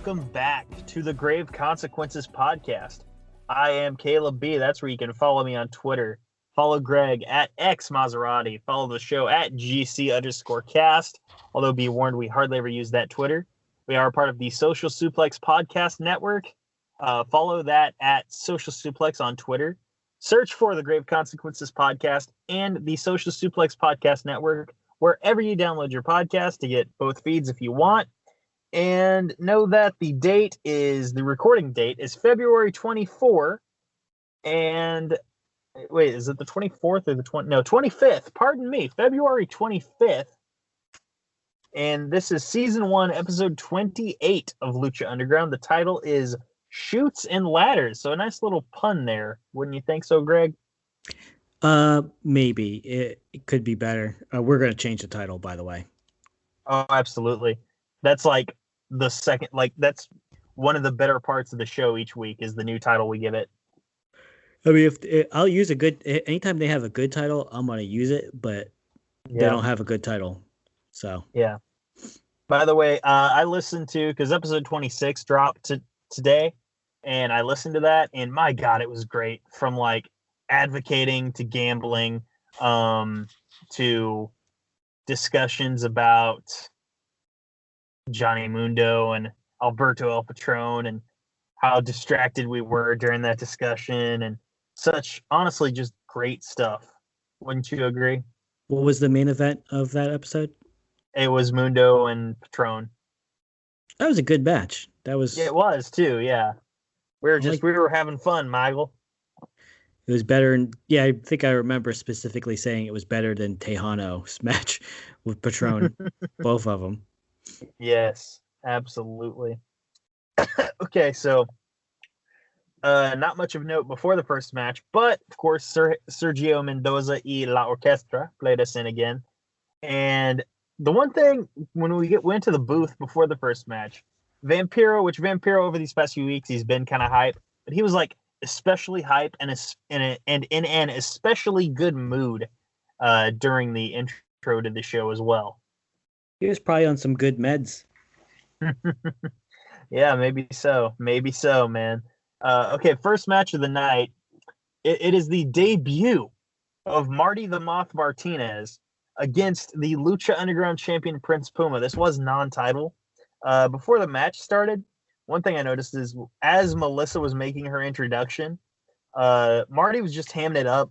welcome back to the Grave Consequences podcast. I am Caleb B. That's where you can follow me on Twitter. Follow Greg at X Maserati. Follow the show at GC_cast. Although be warned, we hardly ever use that Twitter. We are part of the Social Suplex Podcast Network. Follow that at Social Suplex on Twitter. Search for the Grave Consequences podcast and the Social Suplex Podcast Network wherever you download your podcast to get both feeds if you want. And know that the recording date is February 24. And wait, is it the 24th or the 25th? Pardon me, February 25th. And this is season 1, episode 28 of Lucha Underground. The title is Chutes and Ladders. So a nice little pun there. Wouldn't you think so, Greg? Maybe. It could be better. We're going to change the title, by the way. Oh, absolutely. That's like the second, that's one of the better parts of the show each week is the new title we give it. I mean, I'll use anytime they have a good title, I'm going to use it, but they don't have a good title. So, yeah. By the way, I listened to, because episode 26 dropped today, and I listened to that, and my God, it was great. From advocating to gambling, to discussions about Johnny Mundo and Alberto El Patron and how distracted we were during that discussion and such, honestly, just great stuff. Wouldn't you agree? What was the main event of that episode? It was Mundo and Patron. That was a good match. It was too. Yeah. We were having fun, Michael. It was better. I think I remember specifically saying it was better than Tejano's match with Patron. Both of them. Yes, absolutely. Okay, so not much of note before the first match, but of course Sergio Mendoza y La Orquestra played us in again. And the one thing when we went to the booth before the first match, Vampiro over these past few weeks he's been kind of hype, but he was especially hype and in an especially good mood during the intro to the show as well. He was probably on some good meds. Yeah, maybe so. Maybe so, man. Okay, first match of the night. It is the debut of Marty the Moth Martinez against the Lucha Underground champion Prince Puma. This was non-title. Before the match started, one thing I noticed is as Melissa was making her introduction, Marty was just hamming it up.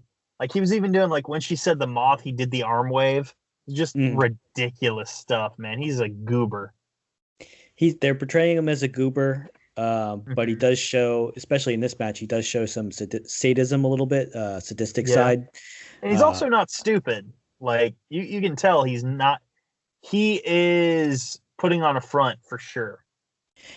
He was even doing when she said the moth, he did the arm wave. Just ridiculous stuff, man. He's a goober. They're portraying him as a goober, but he does show, especially in this match, he does show some sadism a little bit, sadistic side. And he's also not stupid. You can tell he's not. He is putting on a front for sure.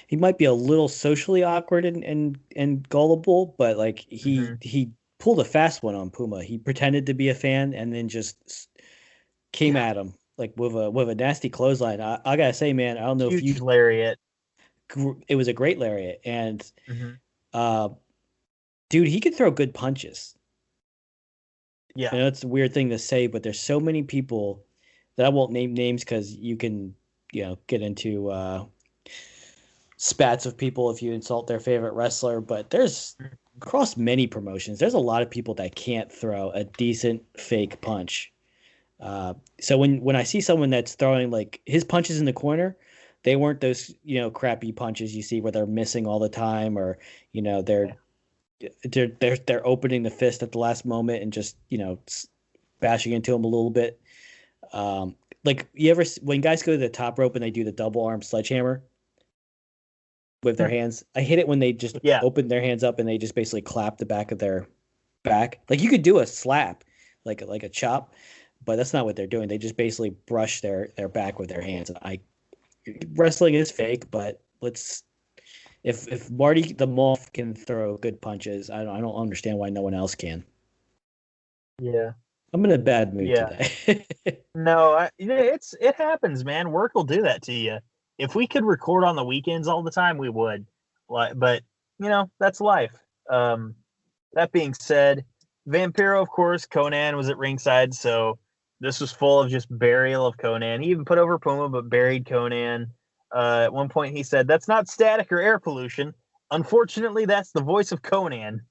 He might be a little socially awkward and gullible, but he pulled a fast one on Puma. He pretended to be a fan and then just came at him with a nasty clothesline. I gotta say, man, I don't know if you lariat. It was a great lariat, and dude, he could throw good punches. Yeah, I know it's a weird thing to say, but there's so many people that I won't name names because you can get into spats of people if you insult their favorite wrestler. But there's across many promotions, there's a lot of people that can't throw a decent fake punch. So when I see someone that's throwing his punches in the corner, they weren't those crappy punches you see where they're missing all the time, or they're opening the fist at the last moment and just bashing into him a little bit. You ever when guys go to the top rope and they do the double arm sledgehammer with their hands? I hate it when they just open their hands up and they just basically clap the back of their back. You could do a slap, like a chop. But that's not what they're doing. They just basically brush their back with their hands. And wrestling is fake, but if Marty the Moth can throw good punches, I don't understand why no one else can. Yeah, I'm in a bad mood today. No, it happens, man. Work will do that to you. If we could record on the weekends all the time, we would. But that's life. That being said, Vampiro, of course, Conan was at ringside, so this was full of just burial of Conan. He even put over Puma, but buried Conan. At one point, he said, "That's not static or air pollution. Unfortunately, that's the voice of Conan."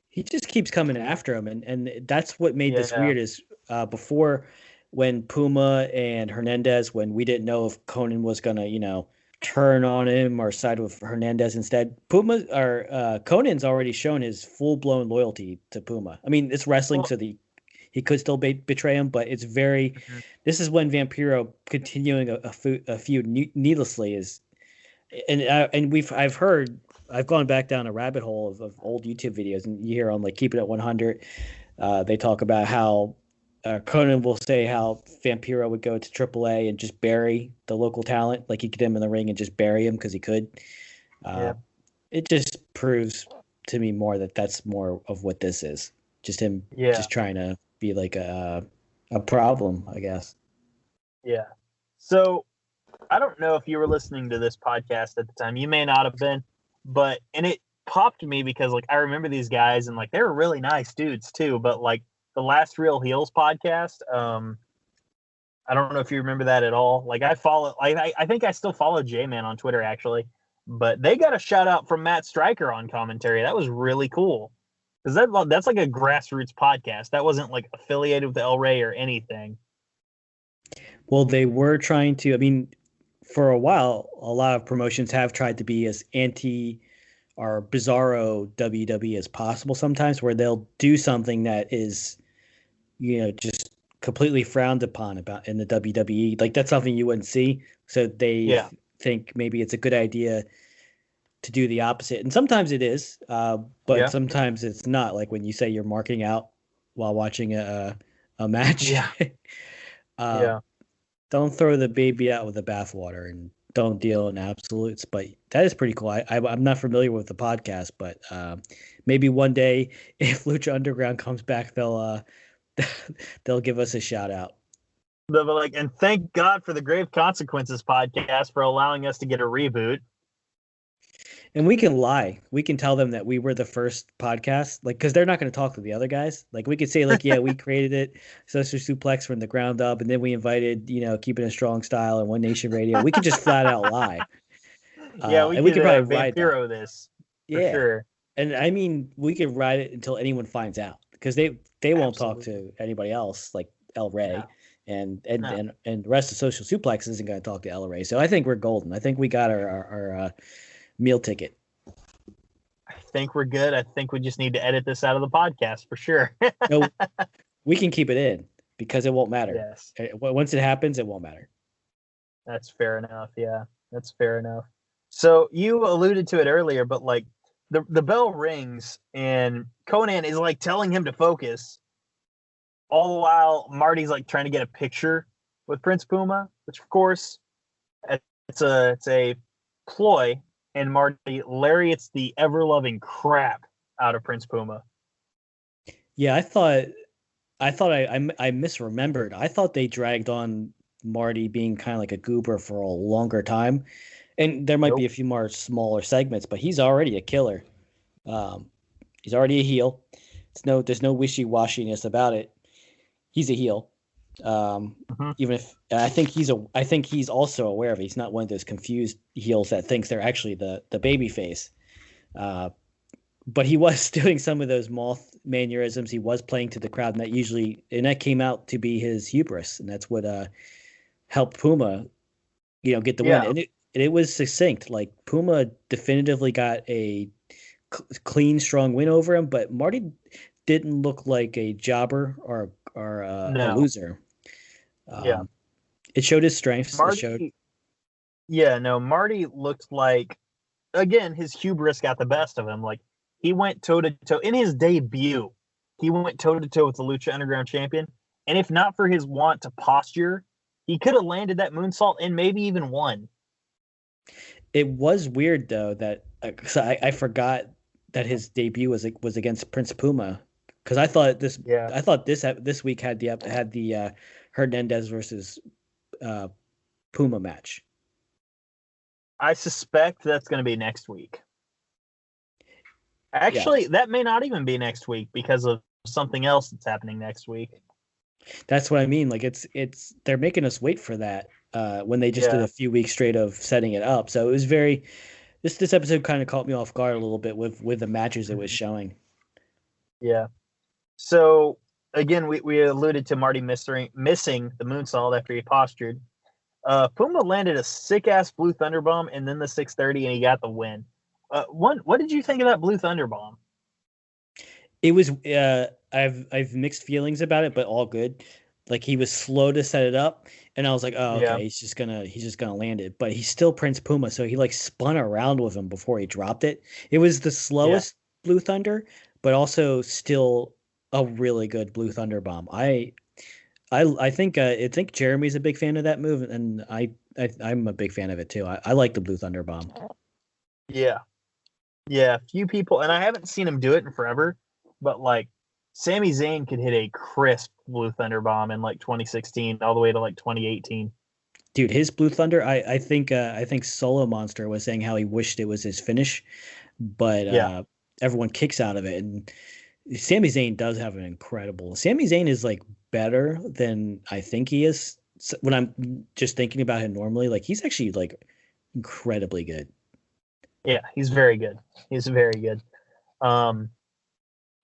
He just keeps coming after him, and that's what made this Yeah. weird. Is before when Puma and Hernandez, when we didn't know if Conan was gonna, turn on him or side with Hernandez instead. Puma or Conan's already shown his full blown loyalty to Puma. I mean, it's wrestling, Well, so he could still betray him, but it's very. mhm. This is when Vampiro continuing a feud needlessly is, and I've gone back down a rabbit hole of old YouTube videos, and you hear on like Keep It at 100, they talk about how Conan will say how Vampiro would go to AAA and just bury the local talent, like he'd get him in the ring and just bury him because he could. Yeah. It just proves to me more that that's more of what this is. Just him just trying to be like a problem, I guess. Yeah. So I don't know if you were listening to this podcast at the time. You may not have been, and it popped me because like I remember these guys and like they were really nice dudes too. But like the Last Real Heels podcast, I don't know if you remember that at all. Like I think I still follow J-Man on Twitter actually, but they got a shout out from Matt Stryker on commentary. That was really cool because that's like a grassroots podcast. That wasn't like affiliated with El Rey or anything. Well, they were trying to. I mean, for a while, a lot of promotions have tried to be as anti or bizarro WWE as possible sometimes, where they'll do something that is, just completely frowned upon about in the WWE. Like that's something you wouldn't see. So they think maybe it's a good idea to do the opposite. And sometimes it is, but sometimes it's not. Like when you say you're marking out while watching a match. Yeah. Don't throw the baby out with the bathwater and don't deal in absolutes. But that is pretty cool. I'm not familiar with the podcast, but maybe one day if Lucha Underground comes back, they'll give us a shout out. But like, and thank God for the Grave Consequences podcast for allowing us to get a reboot. And we can lie. We can tell them that we were the first podcast, like, because they're not going to talk to the other guys. Like, we could say, like, yeah, we created it, Social Suplex from the ground up, and then we invited, Keeping a Strong Style and One Nation Radio. We could just flat out lie. We could probably ride Vampiro this. For sure. And I mean, we could ride it until anyone finds out because they won't talk to anybody else, like El Rey. No. And the rest of Social Suplex isn't going to talk to El Rey. So I think we're golden. I think we got our meal ticket. I think we're good. I think we just need to edit this out of the podcast for sure. No, we can keep it in because it won't matter. Yes. Once it happens, it won't matter. That's fair enough. Yeah, that's fair enough. So you alluded to it earlier, but like the bell rings and Conan is like telling him to focus, all the while Marty's like trying to get a picture with Prince Puma, which of course it's a ploy. And Marty lariats the ever-loving crap out of Prince Puma. Yeah, I thought I misremembered. I thought they dragged on Marty being kind of like a goober for a longer time, and there might be a few more smaller segments, but he's already a killer. He's already a heel. There's no wishy-washiness about it. He's a heel. Even if I think he's also aware of it. He's not one of those confused heels that thinks they're actually the baby face. But he was doing some of those moth mannerisms. He was playing to the crowd, and that came out to be his hubris, and that's what helped Puma, get the win. And it was succinct. Like Puma definitively got a clean, strong win over him, but Marty didn't look like a jobber or a loser. It showed his strengths. Marty looked like, again, his hubris got the best of him. Like he went toe to toe in his debut. He went toe to toe with the Lucha Underground champion, and if not for his want to posture, he could have landed that moonsault and maybe even won. It was weird though that I forgot that his debut was against Prince Puma. Because I thought this week had the Hernandez versus Puma match. I suspect that's going to be next week. Actually, that may not even be next week because of something else that's happening next week. That's what I mean. Like it's they're making us wait for that. when they just did a few weeks straight of setting it up. So it was very this episode kind of caught me off guard a little bit with the matches it was showing. Yeah. So again, we alluded to Marty missing the moonsault after he postured. Puma landed a sick ass Blue Thunder Bomb and then the 630, and he got the win. What did you think of that Blue Thunder Bomb? It was I've mixed feelings about it, but all good. Like he was slow to set it up, and I was like, oh, okay, Yeah. he's just gonna land it. But he's still Prince Puma, so he like spun around with him before he dropped it. It was the slowest Blue Thunder, but also still a really good Blue Thunder Bomb. I think Jeremy's a big fan of that move, and I'm a big fan of it too. I like the Blue Thunder Bomb. Yeah. Few people, and I haven't seen him do it in forever, but like Sami Zayn could hit a crisp Blue Thunder Bomb in like 2016 all the way to like 2018. Dude, his Blue Thunder, I think Solo Monster was saying how he wished it was his finish, but everyone kicks out of it. And Sami Zayn does have an incredible. Sami Zayn is like better than I think he is when I'm just thinking about him normally. Like he's actually like incredibly good. Yeah, he's very good. He's very good.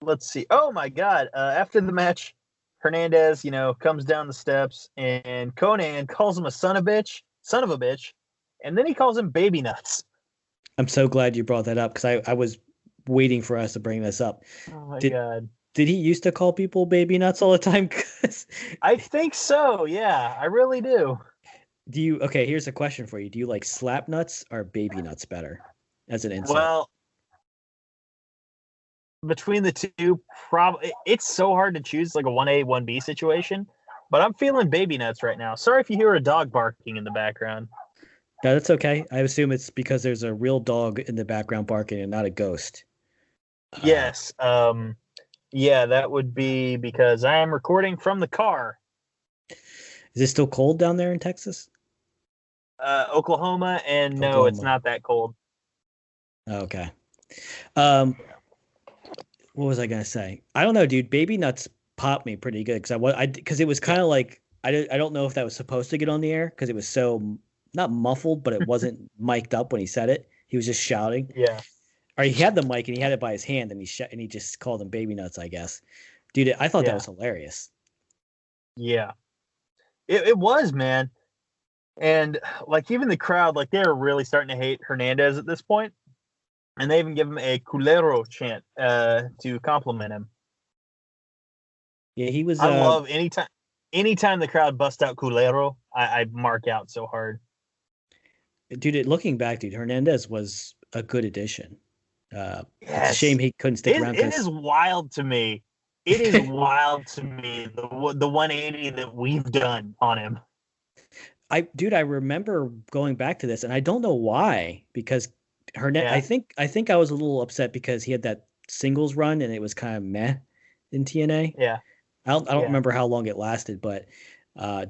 Let's see. Oh my God! After the match, Hernandez, comes down the steps, and Conan calls him a son of a bitch, and then he calls him baby nuts. I'm so glad you brought that up because I was waiting for us to bring this up. Oh my God! Did he used to call people baby nuts all the time? I think so. Yeah, I really do. Okay, here's a question for you. Do you like slap nuts or baby nuts better as an insult? Well, between the two, probably it's so hard to choose like a 1A, 1B situation, but I'm feeling baby nuts right now. Sorry if you hear a dog barking in the background. No, that's okay. I assume it's because there's a real dog in the background barking and not a ghost. Yes. Yeah, that would be because I am recording from the car. Is it still cold down there in Texas? Oklahoma, and no, it's not that cold. Okay. What was I gonna say? I don't know, dude. Baby nuts popped me pretty good because it was kind of like I don't know if that was supposed to get on the air because it was so not muffled, but it wasn't mic'd up when he said it. He was just shouting. Yeah. Or he had the mic and he had it by his hand and he just called them baby nuts, I guess. Dude, I thought that was hilarious. Yeah. It was, man. And like even the crowd, like they were really starting to hate Hernandez at this point. And they even give him a culero chant to compliment him. Yeah, he was. I love anytime the crowd busts out culero, I mark out so hard. Dude, looking back, dude, Hernandez was a good addition. Yes. It's a shame he couldn't stick around. It is wild to me. It is wild to me the 180 that we've done on him. I remember going back to this, and I don't know why because Hernandez. I think I was a little upset because he had that singles run and it was kind of meh in TNA. Yeah, I don't remember how long it lasted, but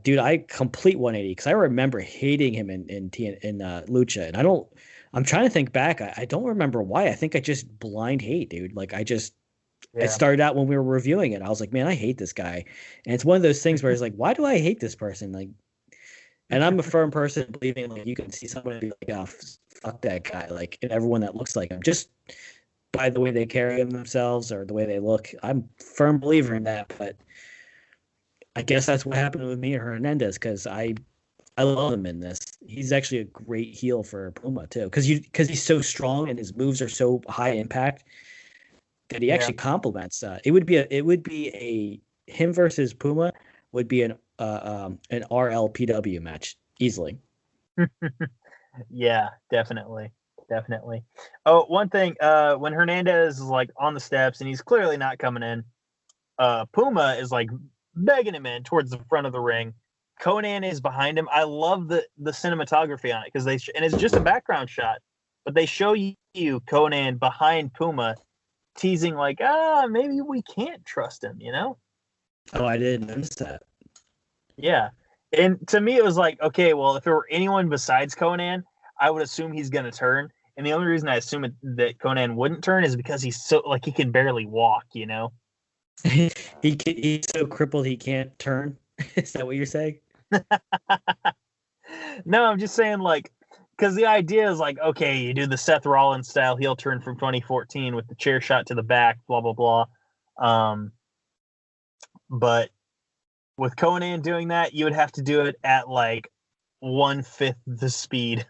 dude, I complete 180 because I remember hating him in Lucha, and I'm trying to think back. I don't remember why. I think I just blind hate, dude. Like it started out when we were reviewing it. I was like, man, I hate this guy, and it's one of those things where it's like, why do I hate this person? Like, and I'm a firm person believing like you can see somebody and be like, oh, fuck that guy, like, and everyone that looks like him just by the way they carry themselves or the way they look. I'm a firm believer in that, but I guess that's what happened with me and Hernandez because I love him in this. He's actually a great heel for Puma too because he's so strong and his moves are so high impact that he actually complements. It would be him versus Puma would be an RLPW match easily. Yeah, definitely. Oh, one thing, when Hernandez is like on the steps and he's clearly not coming in, Puma is like begging him in towards the front of the ring. Conan is behind him. I love the cinematography on it because and it's just a background shot, but they show you Conan behind Puma, teasing like, maybe we can't trust him, Oh, I didn't notice that. Yeah, and to me it was like, okay, well, if it were anyone besides Conan, I would assume he's gonna turn. And the only reason I assume that Conan wouldn't turn is because he's so like he can barely walk, He's so crippled he can't turn. Is that what you're saying? No, I'm just saying, like, because the idea is like, okay, you do the Seth Rollins style heel turn from 2014 with the chair shot to the back, blah blah blah. But with Conan doing that, you would have to do it at like 1/5 the speed.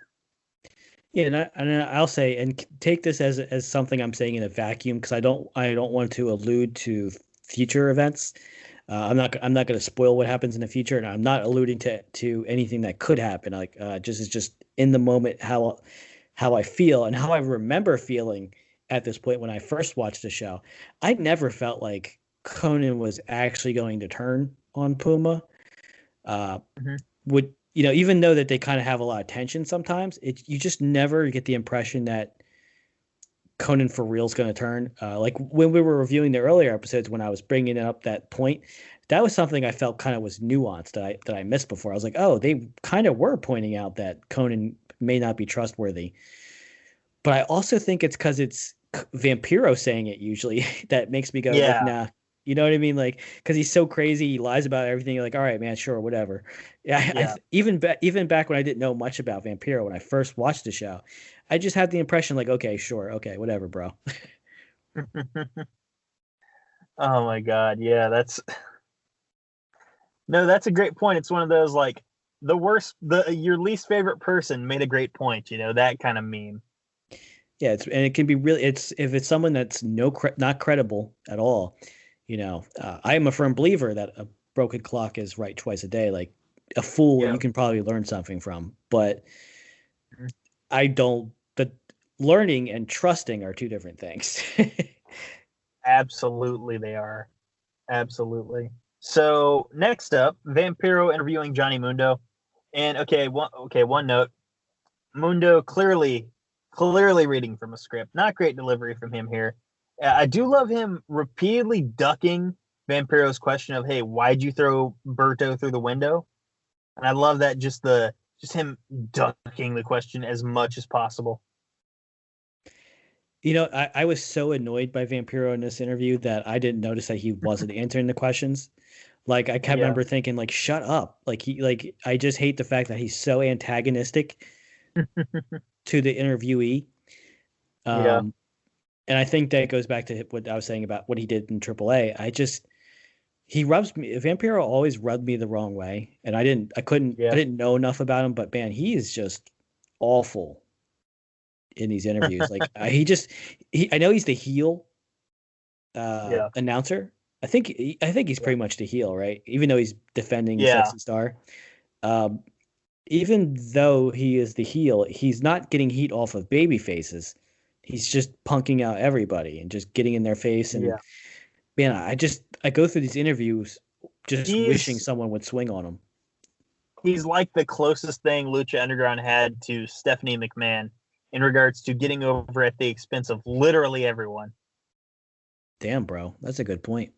Yeah, and I'll say, and take this as something I'm saying in a vacuum because I don't want to allude to future events. I'm not going to spoil what happens in the future, and I'm not alluding to anything that could happen. Like just is just in the moment how I feel and how I remember feeling at this point when I first watched the show. I never felt like Conan was actually going to turn on Puma. Mm-hmm. Would even though that they kind of have a lot of tension sometimes, you just never get the impression that Conan for real is going to turn. Like when we were reviewing the earlier episodes, when I was bringing up that point, that was something I felt kind of was nuanced that I missed before. I was like, oh, they kind of were pointing out that Conan may not be trustworthy, but I also think it's because it's Vampiro saying it usually that makes me go like, nah. You know what I mean? Like, because he's so crazy, he lies about everything. You're like, all right, man, sure, whatever. Yeah. Even back when I didn't know much about Vampiro when I first watched the show, I just had the impression like, okay, sure, okay, whatever, bro. Oh my god, yeah, that's a great point. It's one of those like your least favorite person made a great point. That kind of meme. Yeah, and it can be really. It's if it's someone that's not credible at all. I am a firm believer that a broken clock is right twice a day. Like a fool, you can probably learn something from, but I don't. But learning and trusting are two different things. Absolutely, they are. Absolutely. So next up, Vampiro interviewing Johnny Mundo, and one note: Mundo clearly reading from a script. Not great delivery from him here. I do love him repeatedly ducking Vampiro's question of, "Hey, why'd you throw Berto through the window?" And I love that just him ducking the question as much as possible. I was so annoyed by Vampiro in this interview that I didn't notice that he wasn't answering the questions. Like I can't remember thinking like, shut up. I just hate the fact that he's so antagonistic to the interviewee. And I think that goes back to what I was saying about what he did in AAA. Vampiro always rubbed me the wrong way. And I didn't know enough about him, but man, he is just awful in these interviews. Like I know he's the heel announcer. I think he's pretty much the heel, right? Even though he's defending Sexy Star. Even though he is the heel, he's not getting heat off of baby faces. He's just punking out everybody and just getting in their face. And man, I go through these interviews just wishing someone would swing on him. He's like the closest thing Lucha Underground had to Stephanie McMahon in regards to getting over at the expense of literally everyone. Damn, bro, that's a good point.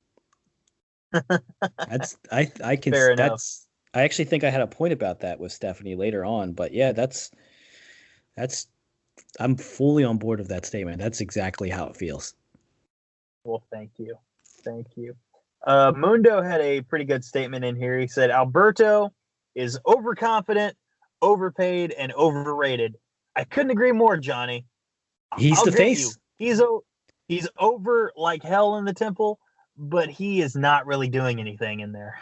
I can. Fair enough. I actually think I had a point about that with Stephanie later on, but yeah, that's. I'm fully on board with that statement. That's exactly how it feels. Well, thank you. Mundo had a pretty good statement in here. He said Alberto is overconfident, overpaid, and overrated. I couldn't agree more, Johnny. He's the face. He's over like hell in the temple, but he is not really doing anything in there.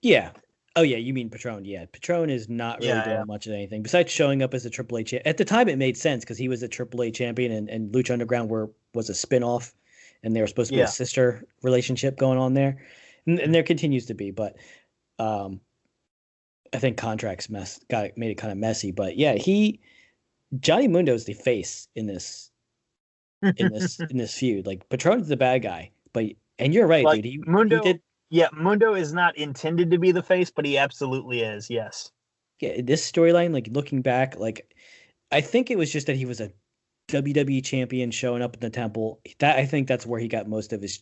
Yeah. Oh, yeah, you mean Patron. Yeah, Patron is not really doing much of anything besides showing up as a AAA champion. At the time, it made sense because he was a AAA champion and Lucha Underground was a spinoff, and they were supposed to be a sister relationship going on there. And there continues to be, but I think contracts made it kind of messy. But yeah, Johnny Mundo is the face in this feud. Like Patron's the bad guy, and you're right, like, dude. Mundo, he did. Yeah, Mundo is not intended to be the face, but he absolutely is. Yes. Yeah, this storyline, like looking back, like I think it was just that he was a WWE champion showing up in the temple. I think that's where he got most of his,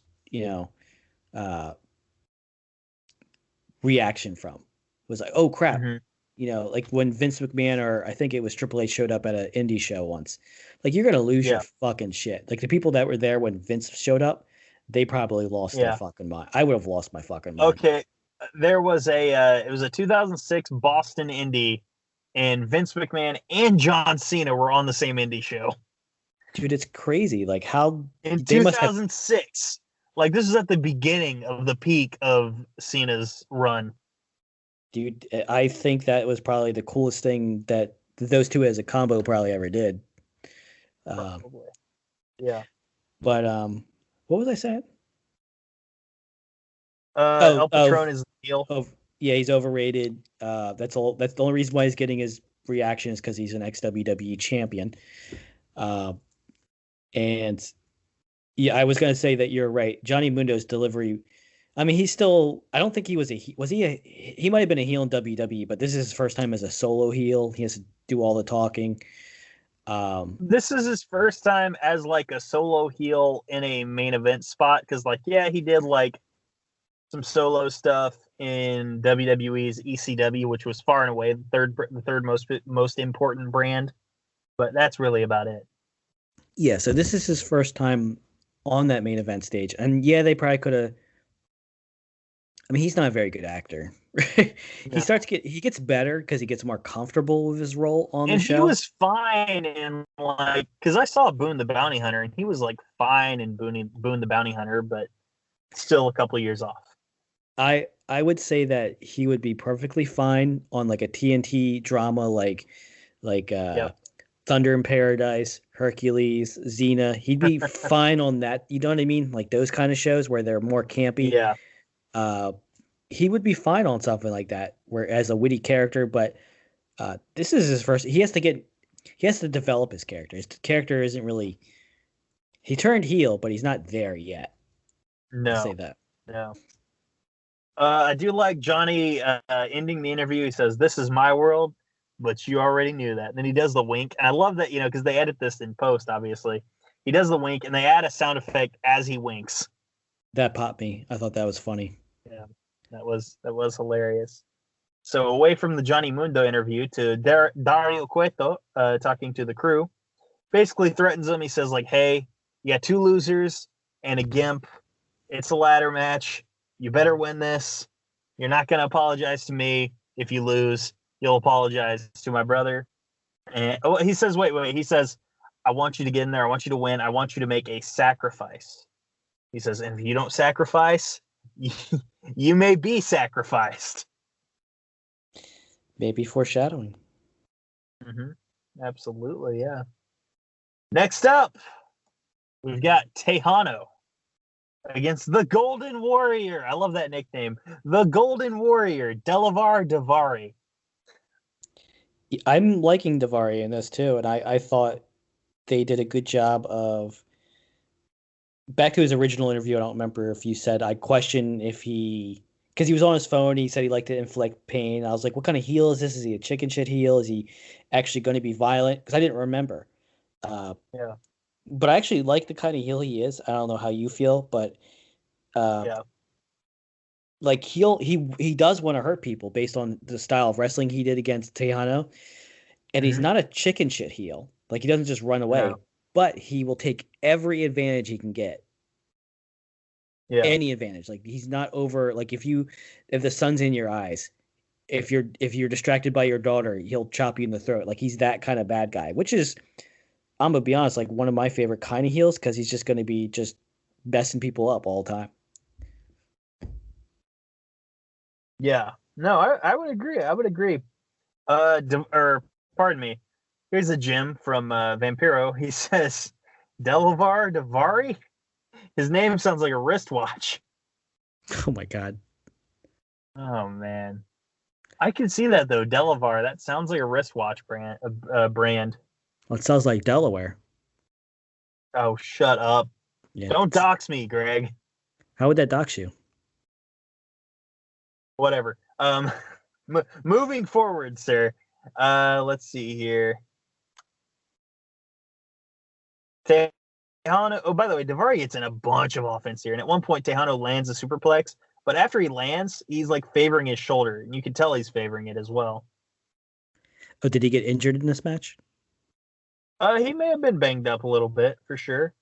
reaction from. Was like, oh crap. Mm-hmm. Like when Vince McMahon or I think it was Triple H showed up at an indie show once. Like you're gonna lose your fucking shit. Like the people that were there when Vince showed up, they probably lost their fucking mind. I would have lost my fucking mind. Okay. there was it was a 2006 Boston Indy, and Vince McMahon and John Cena were on the same indie show Dude, it's crazy. Like how in they must have 2006. Like this is at the beginning of the peak of Cena's run. dude, I think that was probably the coolest thing that those two as a combo probably ever did. Probably. Yeah. But what was I saying? El Patron is the heel. Oh, yeah, he's overrated. That's all. That's the only reason why he's getting his reaction is because he's an ex WWE champion. And yeah, I was gonna say that you're right. Johnny Mundo's delivery. I mean, he's still. I don't think he was a. Was he a? He might have been a heel in WWE, but this is his first time as a solo heel. He has to do all the talking. This is his first time as like a solo heel in a main event spot because, like, yeah, he did like some solo stuff in WWE's ECW, which was far and away the third most important brand. But that's really about it. Yeah, so this is his first time on that main event stage, and yeah, they probably could have. I mean, he's not a very good actor. No. He gets better because he gets more comfortable with his role on the And show. he was fine in like because I saw Boone the Bounty Hunter, and he was like fine in Boone the Bounty Hunter, but still a couple years off. I would say that he would be perfectly fine on like a TNT drama like Yeah. Thunder in Paradise, Hercules, Xena. He'd be fine on that. You know what I mean? Like those kind of shows where they're more campy. Yeah. Uh, he would be fine on something like that, where as a witty character. But this is his first. He has to develop his character. His character isn't really. He turned heel, but he's not there yet. I'll say No. that. No. I do like Johnny ending the interview. He says, "This is my world, but you already knew that." And then he does the wink, and I love that because they edit this in post. Obviously, he does the wink, and they add a sound effect as he winks. That popped me. I thought that was funny. Yeah, that was hilarious. So away from the Johnny Mundo interview to Dario Cueto talking to the crew, basically threatens them. He says like, "Hey, you got two losers and a gimp. It's a ladder match. You better win this. You're not going to apologize to me if you lose. You'll apologize to my brother." And he says, wait. He says, "I want you to get in there. I want you to win. I want you to make a sacrifice." He says, "And if you don't sacrifice, you may be sacrificed." Maybe foreshadowing. Mm-hmm. Absolutely, yeah. Next up, we've got Tejano against the Golden Warrior. I love that nickname. The Golden Warrior, Delavar Davari. I'm liking Davari in this too, and I thought they did a good job of. Back to his original interview, I don't remember if you said I question if because he was on his phone. He said he liked to inflict pain. I was like, what kind of heel is this? Is he a chicken shit heel? Is he actually going to be violent? Because I didn't remember. Yeah. But I actually like the kind of heel he is. I don't know how you feel, but Yeah. like he does want to hurt people based on the style of wrestling he did against Tejano, and he's not a chicken shit heel. Like he doesn't just run away, No. but he will take every advantage he can get. Yeah. Any advantage. Like he's not over. Like if the sun's in your eyes, if you're distracted by your daughter, he'll chop you in the throat. Like he's that kind of bad guy, which is, I'm gonna be honest, like one of my favorite kind of heels because he's just gonna be just messing people up all the time. Yeah. No, I would agree. I would agree. Or pardon me. Here's a Jim from Vampiro. He says, Delavar Davari? His name sounds like a wristwatch. Oh my god. Oh man, I can see that though. Delavar. That sounds like a wristwatch brand. Brand. Well, it sounds like Delaware. Oh, shut up! Yeah. Don't dox me, Greg. How would that dox you? Whatever. Moving forward, sir. Let's see here. Tejano. Oh, by the way, Davari gets in a bunch of offense here, and at one point Tejano lands a superplex, but after he lands, he's like favoring his shoulder, and you can tell he's favoring it as well. Oh, did he get injured in this match? He may have been banged up a little bit for sure,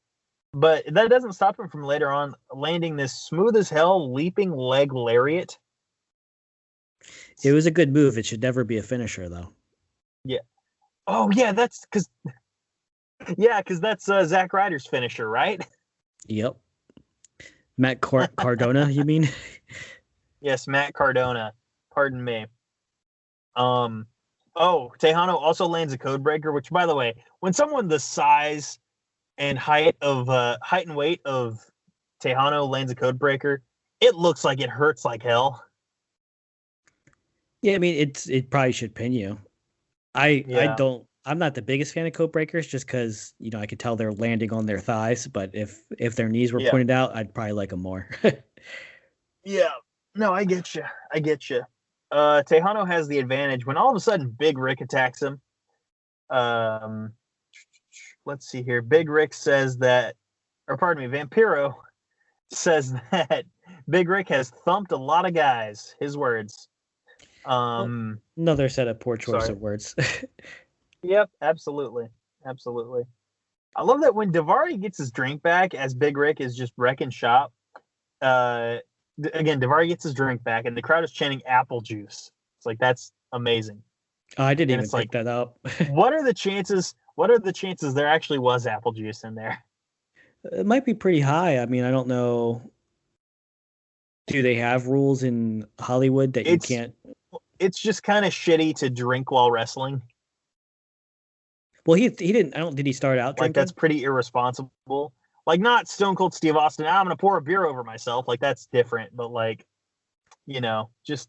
but that doesn't stop him from later on landing this smooth as hell leaping leg lariat It was a good move. It should never be a finisher, though. Yeah. Oh yeah, that's because that's Zack Ryder's finisher, right? Yep. Matt Cardona, you mean? Yes, Matt Cardona. Pardon me. Oh, Tejano also lands a code breaker, which, by the way, when someone the size and height and weight of Tejano lands a code breaker, it looks like it hurts like hell. Yeah, I mean it probably should pin you. I Yeah. don't. I'm not the biggest fan of code breakers, just because I could tell they're landing on their thighs. But if their knees were Yeah. pointed out, I'd probably like them more. Yeah. No, I get you. Tejano has the advantage when all of a sudden Big Rick attacks him. Let's see here. Big Rick says that, or pardon me, Vampiro says that Big Rick has thumped a lot of guys. His words. Another set of poor choice of words. Yep, absolutely. I love that when Daivari gets his drink back, as Big Rick is just wrecking shop. Again, Daivari gets his drink back, and the crowd is chanting "apple juice." It's like, that's amazing. I didn't even pick that up. What are the chances? What are the chances there actually was apple juice in there? It might be pretty high. I mean, I don't know. Do they have rules in Hollywood that you can't? It's just kind of shitty to drink while wrestling. Well, he didn't. I don't. Did he start out drinking? Like, that's pretty irresponsible. Like, not Stone Cold Steve Austin. I'm gonna pour a beer over myself. Like, that's different. But like, just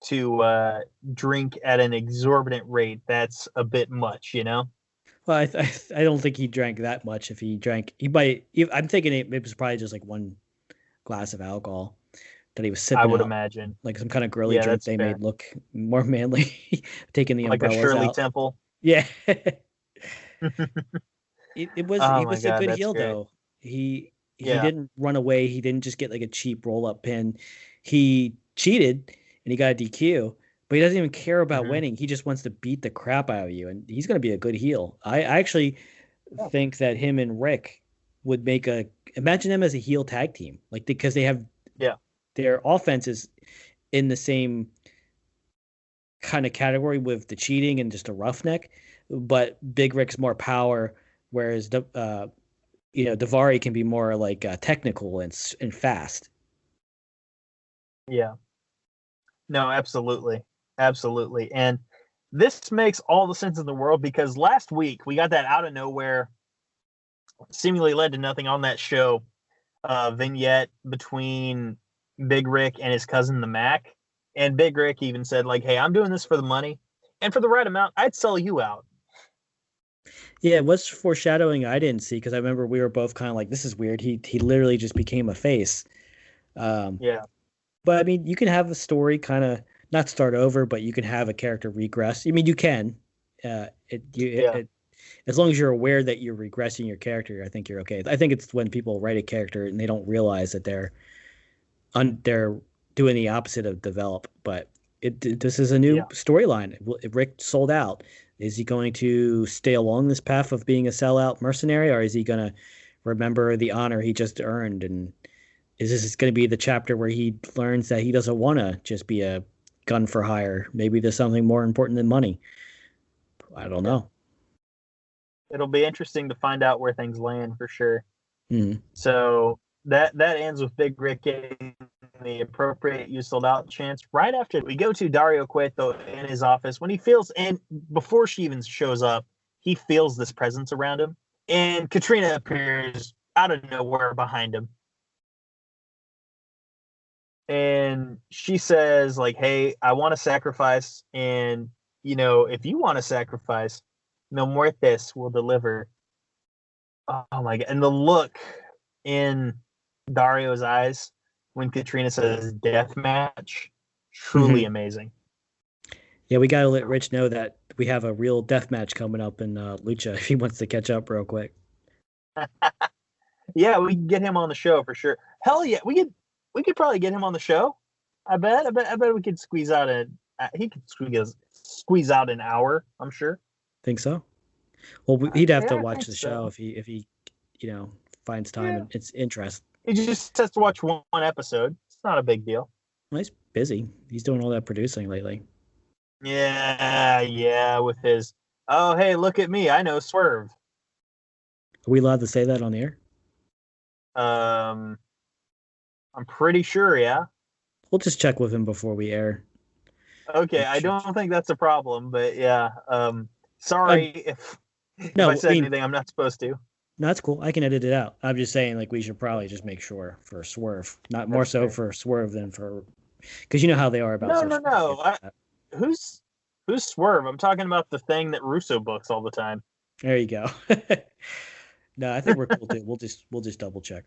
to drink at an exorbitant rate, that's a bit much. Well, I don't think he drank that much. If he drank, he might. I'm thinking it was probably just like one glass of alcohol that he was sipping. I would out, imagine, like some kind of girly drink they made look more manly, taking the umbrellas like a Shirley out. Temple. Yeah. It was a good heel, great. though. He didn't run away. He didn't just get like a cheap roll up pin. He cheated and he got a DQ, but he doesn't even care about winning. He just wants to beat the crap out of you, and he's going to be a good heel. I actually think that him and Rick would imagine them as a heel tag team, like, because they have their offenses in the same kind of category with the cheating and just a roughneck, but Big Rick's more power, whereas Daivari can be more like technical and fast. Yeah. No, absolutely. And this makes all the sense in the world, because last week we got that out of nowhere, seemingly led to nothing on that show, vignette between Big Rick and his cousin, the Mac. And Big Rick even said, like, hey, I'm doing this for the money, and for the right amount, I'd sell you out. Yeah, it was foreshadowing I didn't see, because I remember we were both kind of like, this is weird. He literally just became a face. Yeah. But I mean, you can have a story kind of not start over, but you can have a character regress. I mean, you can. As long as you're aware that you're regressing your character, I think you're okay. I think it's when people write a character and they don't realize that they're doing the opposite of develop. But this is a new storyline. Rick sold out. Is he going to stay along this path of being a sellout mercenary, or is he going to remember the honor he just earned? And is this going to be the chapter where he learns that he doesn't want to just be a gun for hire? Maybe there's something more important than money. I don't know. It'll be interesting to find out where things land, for sure. Mm-hmm. So that ends with Big Rick getting the appropriate "you sold out" chance. Right after we go to Dario Cueto in his office, when he feels, and before she even shows up, he feels this presence around him, and Katrina appears out of nowhere behind him. And she says, like, hey, I want to sacrifice, and if you want to sacrifice, no muertes will deliver. Oh my God. And the look in Dario's eyes when Katrina says death match, truly amazing. Yeah, we got to let Rich know that we have a real death match coming up in Lucha if he wants to catch up real quick. Yeah, we can get him on the show for sure. Hell yeah, we could probably get him on the show. I bet we could squeeze out he could squeeze out an hour, I'm sure. Think so? Well, he'd have to watch the show if he finds time and it's interest. He just has to watch one episode. It's not a big deal. Well, he's busy. He's doing all that producing lately. Yeah, with his, oh, hey, look at me. I know Swerve. Are we allowed to say that on the air? Um, I'm pretty sure, yeah. We'll just check with him before we air. Okay, Make I sure. don't think that's a problem, but yeah. Sorry I'm if I no, I said mean, anything I'm not supposed to. no, that's cool. I can edit it out. I'm just saying, like, we should probably just make sure for Swerve, not more That's so fair. for Swerve than for, because you know how they are about No, no, social media. no. Who's who's Swerve? I'm talking about the thing that Russo books all the time. There you go. No, I think we're cool too. We'll just double check.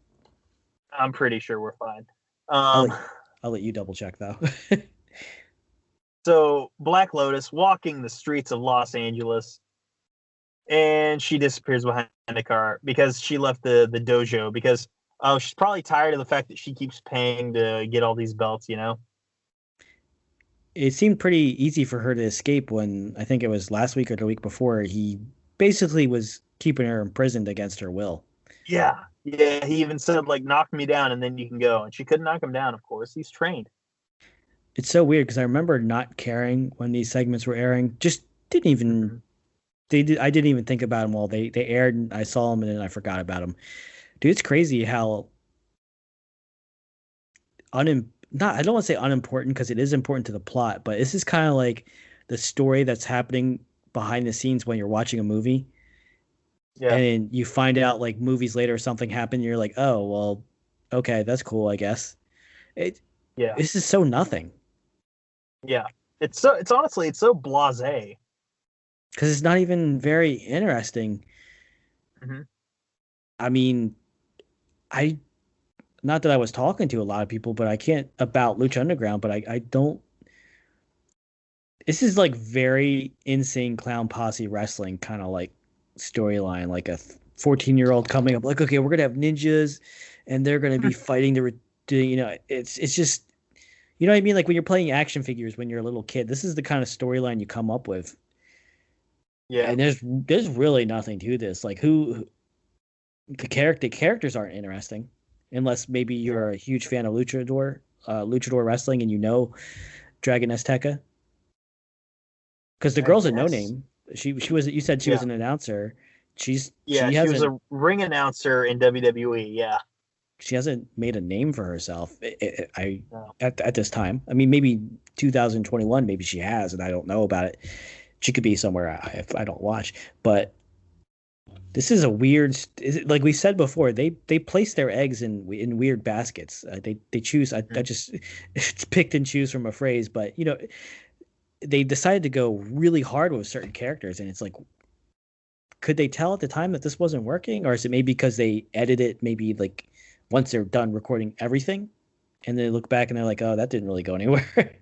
I'm pretty sure we're fine. I'll Um, let I'll let you double check though. so Black Lotus walking the streets of Los Angeles, and she disappears behind a car because she left the dojo because she's probably tired of the fact that she keeps paying to get all these belts. It seemed pretty easy for her to escape when I think it was last week or the week before. He basically was keeping her imprisoned against her will. Yeah, yeah. He even said like, "Knock me down, and then you can go." And she couldn't knock him down. Of course, he's trained. It's so weird because I remember not caring when these segments were airing. Just didn't even Mm-hmm. they did. I didn't even think about them while they aired. And I saw them and then I forgot about them. Dude, it's crazy how not I don't want to say unimportant because it is important to the plot, but this is kind of like the story that's happening behind the scenes when you're watching a movie, Yeah, and you find out like movies later something happened. You're like, oh well, okay, that's cool, I guess. It yeah, This is so nothing yeah. It's honestly it's so blasé. because it's not even very interesting. Mm-hmm. I mean, I not that I was talking to a lot of people, but I can't about Lucha Underground, but I don't. This is like very insane clown posse wrestling kind of like storyline, like a 14-year-old coming up, like, okay, we're gonna have ninjas, and they're gonna be fighting it's just you know what I mean, like when you're playing action figures when you're a little kid. This is the kind of storyline you come up with, Yeah, and there's really nothing to this. Like the characters aren't interesting, unless maybe yeah. you're a huge fan of luchador wrestling and you know Dragon Azteca. Because the I girl's a no guess. name. She was, you said she was Yeah, an announcer. yeah. She was a ring announcer in WWE. Yeah. She hasn't made a name for herself. I No. at this time. I mean, maybe 2021, maybe she has, and I don't know about it. She could be somewhere if I don't watch. But this is a weird. Like we said before, they place their eggs in weird baskets. They choose. I Mhm. just it's picked and choose from a phrase, but they decided to go really hard with certain characters, and it's like, could they tell at the time that this wasn't working, or is it maybe because they edit it maybe like once they're done recording everything, and they look back and they're like, oh, that didn't really go anywhere.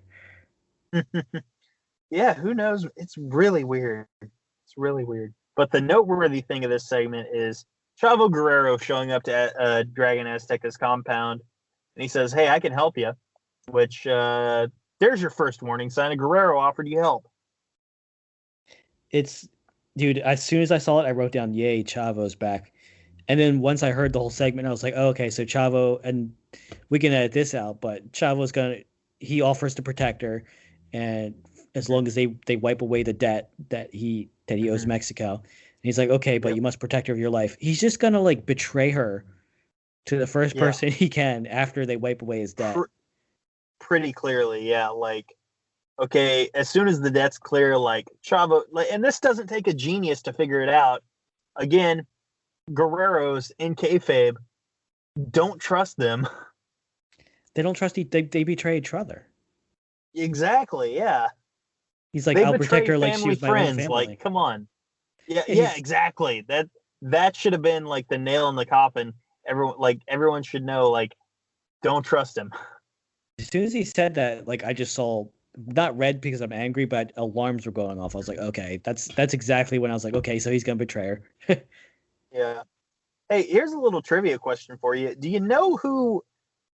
Yeah, who knows? It's really weird. It's really weird. But the noteworthy thing of this segment is Chavo Guerrero showing up to Dragon Azteca's compound, and he says, "Hey, I can help you." Which there's your first warning sign. Guerrero offered you help. It's Dude, as soon as I saw it, I wrote down, yay, Chavo's back. And then once I heard the whole segment, I was like, oh, okay, so Chavo, and we can edit this out, but he offers to protect her, and as long as they wipe away the debt that he owes Mm-hmm. Mexico, and he's like, okay, but Yep. you must protect her of your life. He's just gonna like betray her to the first Yeah. person he can after they wipe away his debt. Pretty clearly, yeah. Like, okay, as soon as the debt's clear, like Chavo, like, and this doesn't take a genius to figure it out. Again, Guerrero's in kayfabe. Don't trust them. They don't trust they betray each other. Exactly. Yeah. He's like, They I'll protect betray her like she family was my own friends. Like, family. come on. Yeah. Yeah, Yeah. Exactly. That should have been like the nail in the coffin. Everyone should know. Like, don't trust him. as soon as he said that, like I just saw not red because I'm angry, but alarms were going off. I was like, okay, that's exactly when I was like, okay, so he's gonna betray her. Yeah. Hey, here's a little trivia question for you. Do you know who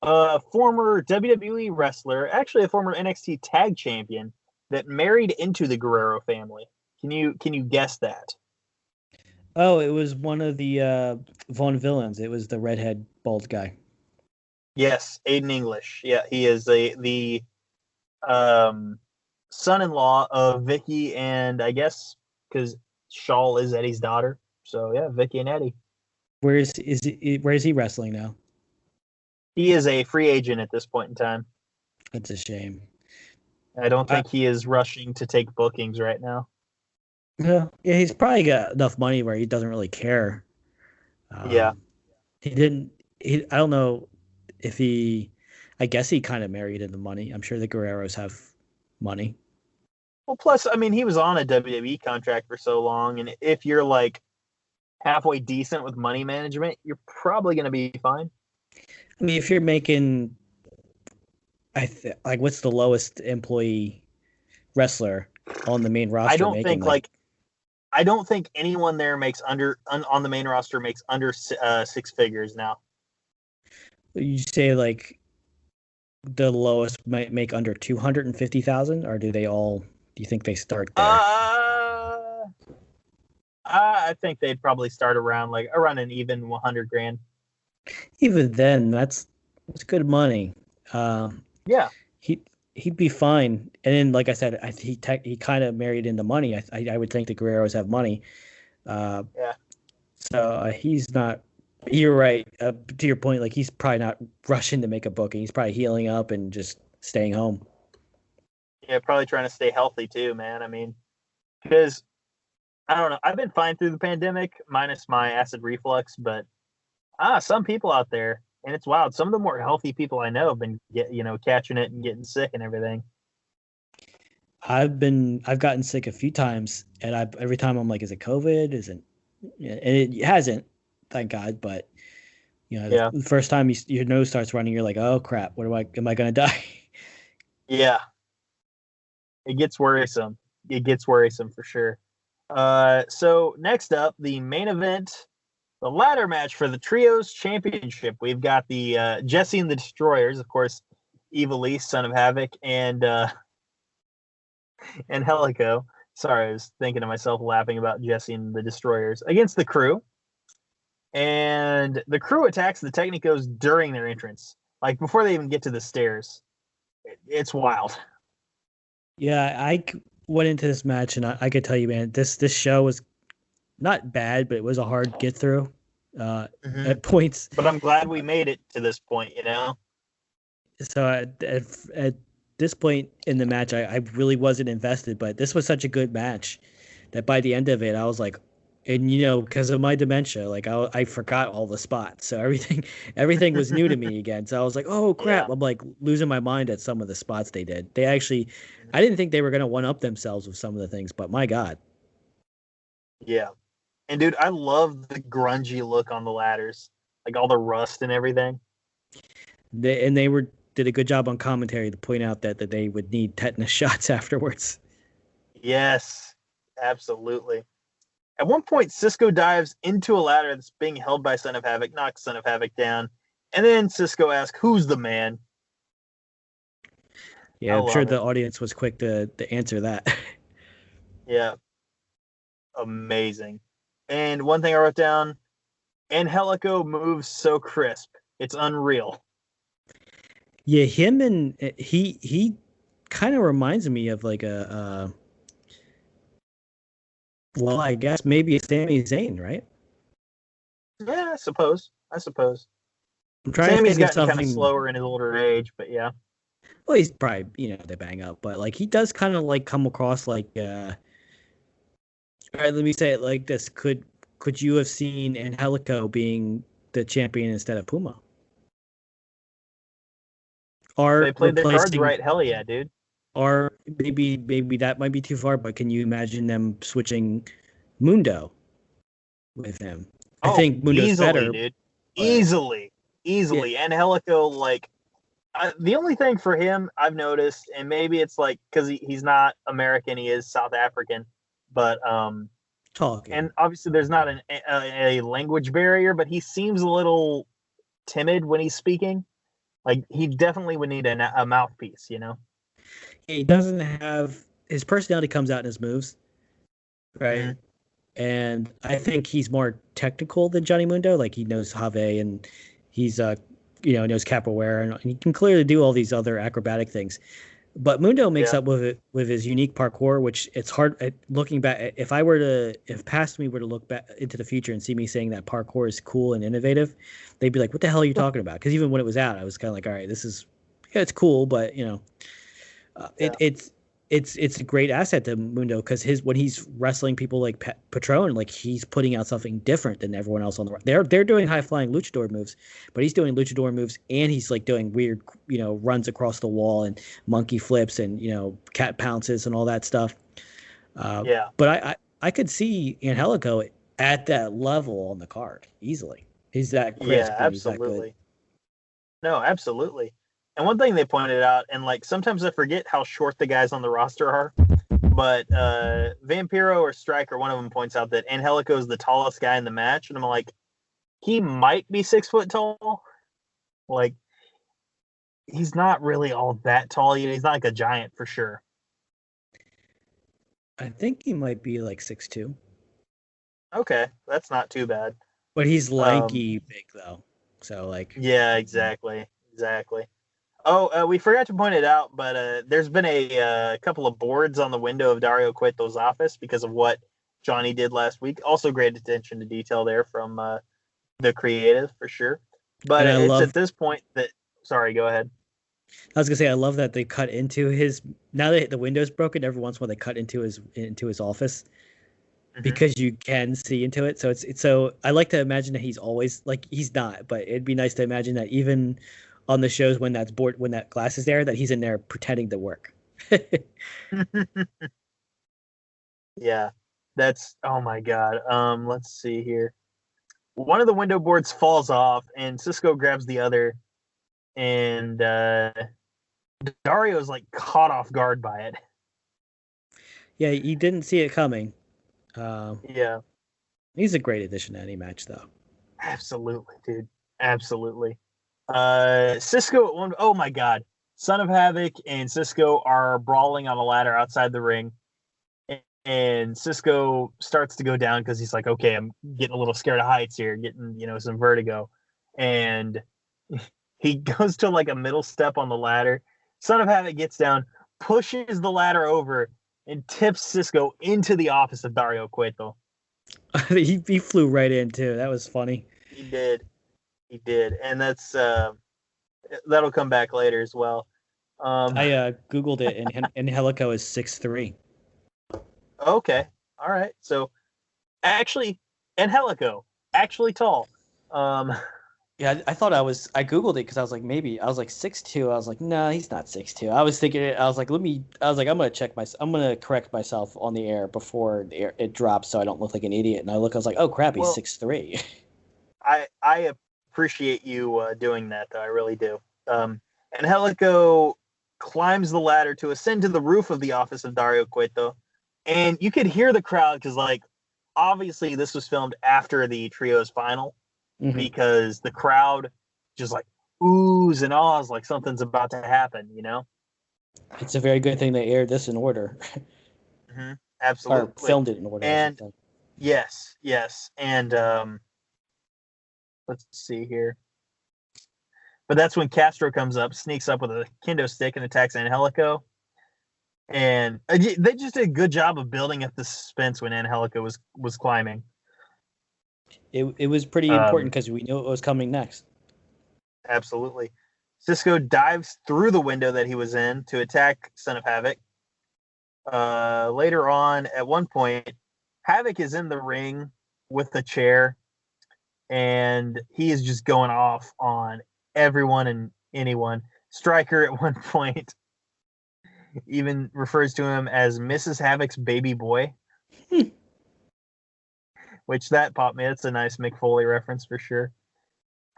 former WWE wrestler, actually a former NXT Tag Champion, that married into the Guerrero family? Can you guess that? Oh, it was one of the Vaughn villains. It was the redhead bald guy. Yes, Aiden English. Yeah, he is the um, son-in-law of Vicky, and I guess because Shawl is Eddie's daughter. So yeah, Vicky and Eddie. Where is he wrestling now? He is a free agent at this point in time. That's a shame. I don't I, think he is rushing to take bookings right now. yeah, he's probably got enough money where he doesn't really care. Yeah. He didn't. I don't know if he. I guess he kind of married into money. I'm sure the Guerreros have money. Well, plus, I mean, he was on a WWE contract for so long, and if you're like halfway decent with money management, you're probably going to be fine. I mean, if you're making, like, what's the lowest employee wrestler on the main I roster don't making think like I don't think anyone there makes on the main roster makes under 6 figures now. you say like the lowest might make under 250,000, or do they all? Do you think they start there? I think they'd probably start around an even 100 grand. Even then, that's good money. Uh, Yeah, he he'd be fine. And then, like I said, he kind of married into money. I would think the Guerreros have money. Uh, yeah, so he's not. You're right. To your point, like he's probably not rushing to make a booking. He's probably healing up and just staying home. yeah. Probably trying to stay healthy too, man. I mean, because I don't know. I've been fine through the pandemic, minus my acid reflux, but some people out there, and it's wild. Some of the more healthy people I know have been catching it and getting sick and everything. I've gotten sick a few times, and every time I'm like, is it COVID? Isn't? Yeah, and it hasn't, thank God. But Yeah, the first time your nose starts running, you're like, oh crap, am I gonna die? yeah. It gets worrisome. It gets worrisome for sure. So next up, the main event, the ladder match for the Trios Championship. We've got the Jesse and the Destroyers, of course, Evil East, Son of Havoc, and Helico. Sorry, I was thinking to myself, laughing about Jesse and the Destroyers against the Crew. And the Crew attacks the Technicos during their entrance, like before they even get to the stairs. It's wild. Yeah, went into this match, and I could tell you, man, this show was not bad, but it was a hard get through at points. But I'm glad we made it to this point, you know? So at this point in the match, I really wasn't invested, but this was such a good match that by the end of it, I was like, and because of my dementia, like I forgot all the spots, so everything was new to me again. So I was like, oh crap, Yeah. I'm like losing my mind at some of the spots they did. They actually, I didn't think they were gonna one up themselves with some of the things, but my God. Yeah. And dude, I love the grungy look on the ladders, like all the rust and everything. They did a good job on commentary to point out that they would need tetanus shots afterwards. Yes, absolutely. At one point, Cisco dives into a ladder that's being held by Son of Havoc, knocks Son of Havoc down, and then Cisco asks, "Who's the man?" Yeah, I I'm sure love the it. audience was quick to answer that. Yeah, amazing. And one thing I wrote down: Angelico moves so crisp, it's unreal. Yeah, him and he kind of reminds me of like a well, I guess maybe it's Sami Zayn, right? Yeah, I suppose. I'm trying to Sammy's think of gotten kind of something. slower in his older age, but yeah. Well, he's probably they bang up, but like he does kind of like come across like. All right, let me say it like this: could you have seen Angelico being the champion instead of Puma, If they or played their cards replacing, right, hell yeah, dude. or maybe that might be too far, but can you imagine them switching Mundo with him? I Oh, think Mundo's easily, better, dude. but Easily, yeah, easily. And Helico, like, the only thing for him I've noticed, and maybe it's like because he's not American, he is South African, but talking. and obviously there's not a language barrier, but he seems a little timid when he's speaking. Like he definitely would need a mouthpiece, you know. He doesn't have his personality comes out in his moves, right? Mm-hmm. And I think he's more technical than Johnny Mundo. Like he knows Have and he's knows capoeira, and he can clearly do all these other acrobatic things. But Mundo makes Yeah. up with it with his unique parkour, which it's hard looking back. If past me were to look back into the future and see me saying that parkour is cool and innovative, they'd be like, "What the hell are you talking about?" Because even when it was out, I was kind of like, "All right, it's cool," but Yeah. it's a great asset to Mundo because when he's wrestling people like Patron, like he's putting out something different than everyone else on the. They're doing high flying luchador moves, but he's doing luchador moves and he's like doing weird runs across the wall and monkey flips and cat pounces and all that stuff. Yeah. But I could see Angelico at that level on the card easily. He's that crisp Yeah, and he's that good. absolutely. No, absolutely. And one thing they pointed out, and like sometimes I forget how short the guys on the roster are, but Vampiro or Striker, one of them points out that Angelico is the tallest guy in the match, and I'm like, he might be 6 foot tall. Like, he's not really all that tall. He's not like a giant for sure. I think he might be like 6'2". Okay, that's not too bad. But he's lanky big though. So like yeah, exactly. Oh, we forgot to point it out, but there's been a couple of boards on the window of Dario Cueto's office because of what Johnny did last week. Also, great attention to detail there from the creative for sure. But at this point that. Sorry, go ahead. I was gonna say I love that they cut into his. Now that the window's broken, every once in a while they cut into his office. Because you can see into it. So it's so I like to imagine that he's always like he's not, but it'd be nice to imagine that even on the shows when that glass is there, that he's in there pretending to work. Yeah. That's oh my god. Let's see here. One of the window boards falls off and Cisco grabs the other and Dario's like caught off guard by it. Yeah, you didn't see it coming. Yeah. He's a great addition to any match, though. Absolutely, dude. Absolutely. Cisco at one. Oh my God, Son of Havoc and Cisco are brawling on a ladder outside the ring, and Cisco starts to go down because he's like, "Okay, I'm getting a little scared of heights here, getting some vertigo," and he goes to like a middle step on the ladder. Son of Havoc gets down, pushes the ladder over, and tips Cisco into the office of Dario Cueto. he flew right in too. That was funny. He did, and that's that'll come back later as well. I googled it, and Angelico is 6'3". Okay, all right. So actually, Angelico actually tall. Yeah, I thought I googled it because I was like 6'2". I was like, no, he's not 6'2". I was thinking, I'm gonna correct myself on the air before it drops so I don't look like an idiot. And I was like, oh crap, he's 6'3". I appreciate you doing that though. I really do. Angelico climbs the ladder to ascend to the roof of the office of Dario Cueto, and you could hear the crowd because like obviously this was filmed after the trio's final. Mm-hmm. Because the crowd just like oohs and ahs like something's about to happen, It's a very good thing they aired this in order. Mm-hmm. Absolutely. Or filmed it in order. And yes. And let's see here. But that's when Castro comes up, sneaks up with a kendo stick and attacks Angelico. And they just did a good job of building up the suspense when Angelico was climbing. It was pretty important because we knew what was coming next. Absolutely. Cisco dives through the window that he was in to attack Son of Havoc. Later on, at one point, Havoc is in the ring with the chair, and he is just going off on everyone and anyone. Striker at one point even refers to him as Mrs. Havoc's baby boy. Which that popped me. That's a nice Mick Foley reference for sure.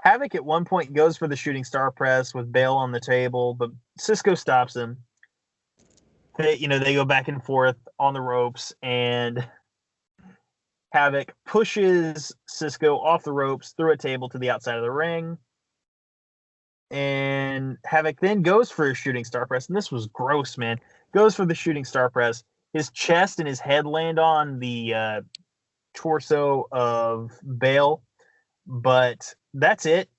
Havoc at one point goes for the shooting star press with Bale on the table, but Cisco stops him. They go back and forth on the ropes, and Havoc pushes Cisco off the ropes through a table to the outside of the ring. And Havoc then goes for a shooting star press, and this was gross, man. Goes for the shooting star press. His chest and his head land on the torso of Bale, but that's it.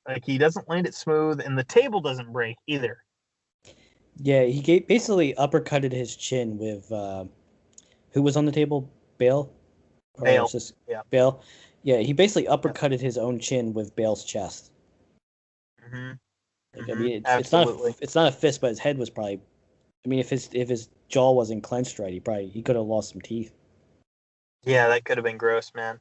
Like, he doesn't land it smooth, and the table doesn't break either. Yeah, he basically uppercutted his chin with who was on the table? Bale? Or Bail. just Yeah. Bale? Yeah, he basically Yep. uppercutted his own chin with Bale's chest. Mm-hmm. Like, I Mm-hmm. mean, Absolutely. it's not a fist, but his head was probably. I mean, if his jaw wasn't clenched right, he could have lost some teeth. Yeah, that could have been gross, man.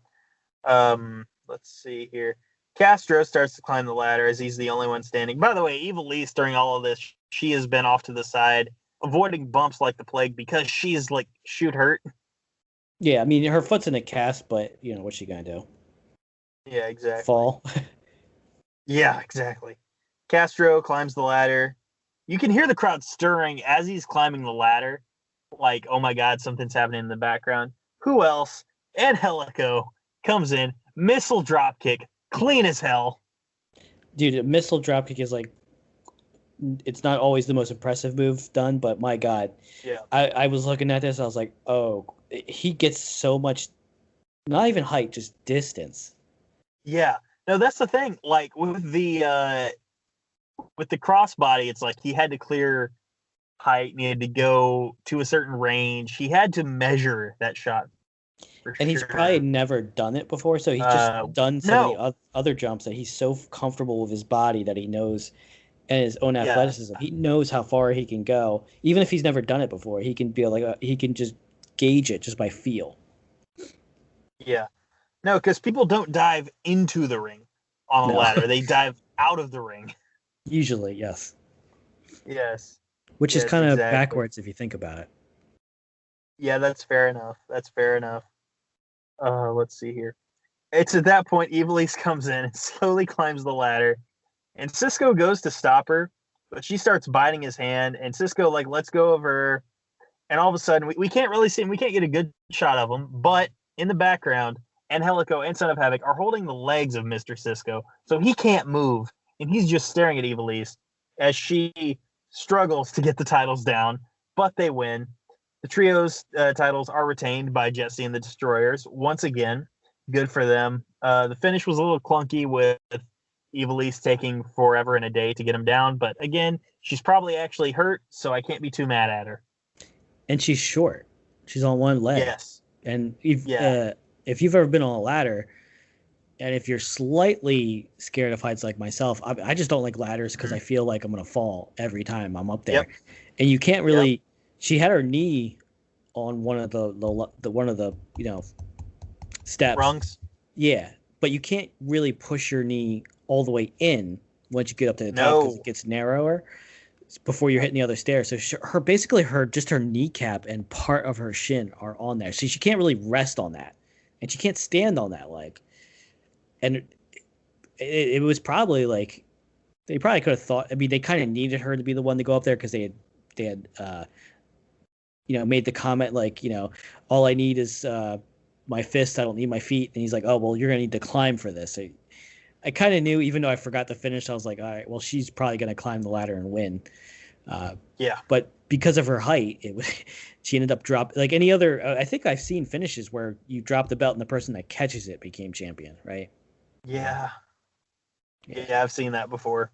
Let's see here. Castro starts to climb the ladder as he's the only one standing. By the way, Evil Lise, during all of this, she has been off to the side, avoiding bumps like the plague because she's like shoot hurt. Yeah, I mean, her foot's in a cast, but you know what's she gonna do? Yeah, exactly. Fall? Yeah, exactly. Castro climbs the ladder. You can hear the crowd stirring as he's climbing the ladder. Like, oh my God, something's happening in the background. Who else? Angelico comes in, missile dropkick, clean as hell. Dude, a missile dropkick is like it's not always the most impressive move done, but my God, Yeah. I was looking at this, I was like, oh, he gets so much, not even height, just distance. Yeah. No, that's the thing. Like with the crossbody, it's like he had to clear height and he had to go to a certain range. He had to measure that shot for And he's sure. probably never done it before, so he's just done so No. many other jumps that he's so comfortable with his body that he knows, and his own Yeah. athleticism. He knows how far he can go, even if he's never done it before. He can be like he can just gauge it just by feel. Yeah. No, because people don't dive into the ring on a No. ladder. They dive out of the ring. Usually, yes. Yes. Which is Yes, kind of exactly. backwards if you think about it. Yeah, that's fair enough. That's fair enough. Let's see here. It's at that point Evilise comes in and slowly climbs the ladder, and Cisco goes to stop her, but she starts biting his hand, and Cisco like lets go of her, and all of a sudden we can't really see him. We can't get a good shot of him, but in the background, Angelico and Son of Havoc are holding the legs of Mr. Cisco, so he can't move, and he's just staring at Evilise as she struggles to get the titles down, but they win. The trios titles are retained by Jesse and the Destroyers once again. Good for them. The finish was a little clunky with Evilise taking forever and a day to get him down, but again, she's probably actually hurt, so I can't be too mad at her. And she's short. She's on one leg. Yes. And if you've ever been on a ladder, and if you're slightly scared of heights like myself, I just don't like ladders because I feel like I'm gonna fall every time I'm up there. Yep. And you can't really. Yep. She had her knee on one of the steps. Rungs. Yeah, but you can't really push your knee all the way in once you get up to the top because it gets narrower before you're hitting the other stair. So her kneecap and part of her shin are on there, so she can't really rest on that, and she can't stand on that leg. And it was probably like they probably could have thought. I mean, they kind of needed her to be the one to go up there because they had made the comment like, all I need is my fist. I don't need my feet. And he's like, oh well, you're gonna need to climb for this. I kind of knew, even though I forgot the finish. I was like, all right, well, she's probably gonna climb the ladder and win. But because of her height, she ended up dropping. Like any other, I think I've seen finishes where you drop the belt and the person that catches it became champion, right? Yeah, I've seen that before.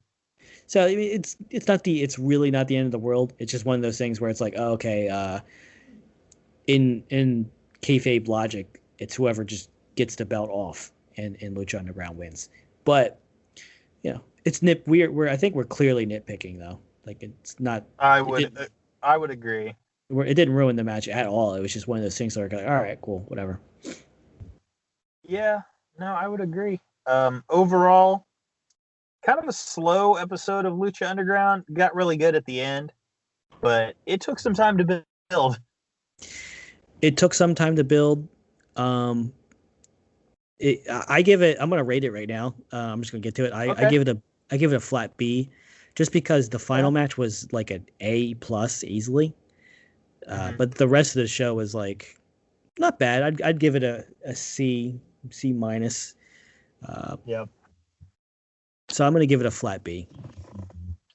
So I mean, it's really not the end of the world. It's just one of those things where it's like, oh, okay, in kayfabe logic, it's whoever just gets the belt off and Lucha Underground wins. But it's I think we're clearly nitpicking though. Like it's not. I would agree. It didn't ruin the match at all. It was just one of those things where like, all right, cool, whatever. Yeah, no, I would agree. Overall, kind of a slow episode of Lucha Underground. Got really good at the end, but it took some time to build. It took some time to build. I give it. I'm gonna rate it right now. I'm just gonna get to it. I give it a flat B, just because the final match was like an A+ easily. But the rest of the show was like not bad. I'd give it a C minus. So I'm gonna give it a flat B.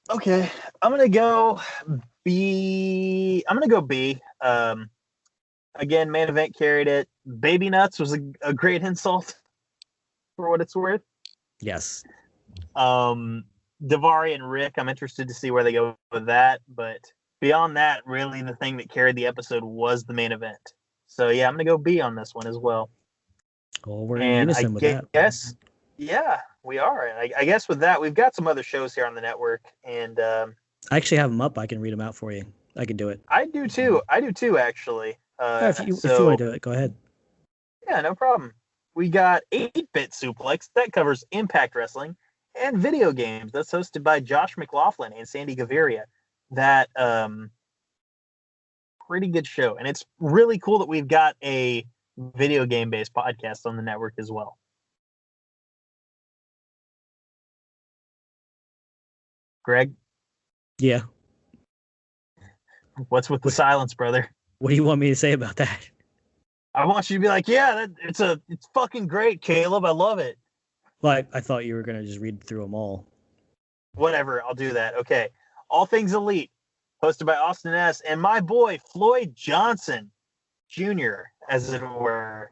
Okay, I'm gonna go B. Again, main event carried it. Baby nuts was a great insult for what it's worth. Yes. Davari and Rick, I'm interested to see where they go with that. But beyond that, really the thing that carried the episode was the main event. So yeah, I'm gonna go B on this one as well. Well, we're in And I unison with that. guess, yeah, we are. And I guess with that, we've got some other shows here on the network, and I actually have them up. I can read them out for you. I can do it. I do too. I do too, actually. If you want to do it, go ahead. Yeah, no problem. We got 8-Bit Suplex that covers Impact Wrestling and video games. That's hosted by Josh McLaughlin and Sandy Gaviria. That pretty good show, and it's really cool that we've got a video game based podcast on the network as well. Greg, Yeah. what's with the silence, brother? What do you want me to say about that? I want you to be like, yeah, it's fucking great, Caleb. I love it. Well, I thought you were gonna just read through them all. Whatever, I'll do that. Okay. All Things Elite, hosted by Austin S. and my boy Floyd Johnson Jr., as it were.